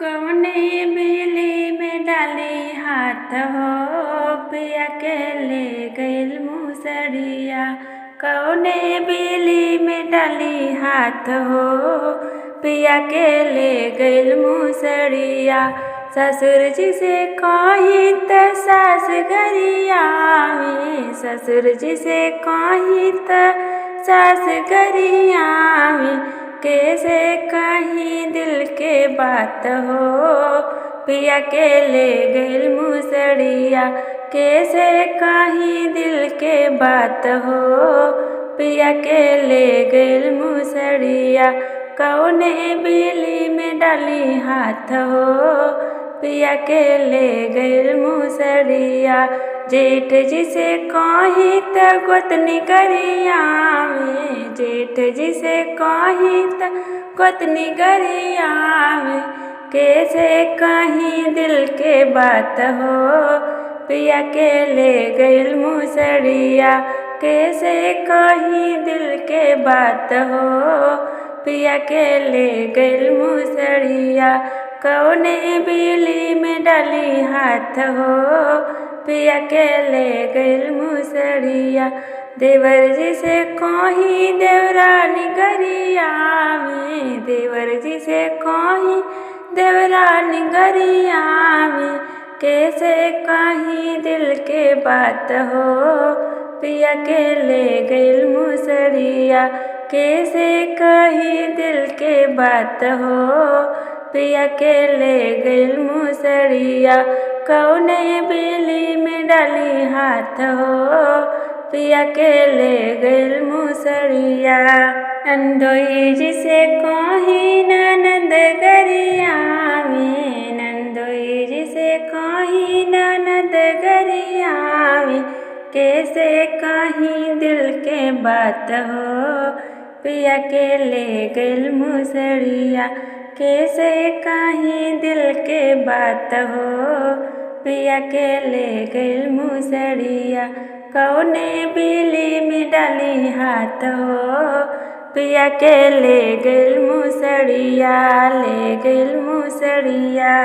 कवने बिली में डाली हाथ हो, पिया के ले गइल मुसरिया। कवने बिली में डाली हाथ हो, पिया के ले गइल मुसरिया। ससुर जी से कही त सास गरियावी, ससुर जी से कही त सास गरियावी। कैसे कहीं दिल के बात हो, पिया के ले गइल मुसरिया। कैसे कहीं दिल के बात हो, पिया के ले गइल मुसरिया। कौने बिली में डाली हाथ हो, पिया के ले गइल मुसरिया। जेठ जी से कही त गोतनी गरियावी, जेठ जी से कही त गोतनी गरियावी। कैसे कहीं दिल के बात हो, पिया के ले गइल मुसरिया। कैसे कहीं दिल के बात हो, पिया के ले गइल मुसरिया। कौने बिली में डाली हाथ हो, पिया के ले गइल मुसरिया। देवर जी से कही देवरानी गरियावी, देवर जी से कही देवरानी गरियावी। कैसे कहीं दिल के बात हो, पिया के ले गइल मुसरिया। कैसे कहीं दिल के बात हो, पिया के ले गइल मुसरिया। कौने बिली में डाली हाथ हो, पिया के ले गइल मुसरिया। नंदोई जी से कही ननद गरियावी, नंदोई जी से कही ननद गरियावी। कैसे कहीं दिल के बात हो, पिया के ले गइल मुसरिया। कैसे कहीं दिल के बात हो, पिया के ले गइल मुसरिया। कौने बिली में डाली हाथ हो, पिया के ले गइल मुसरिया, ले गइल मुसरिया।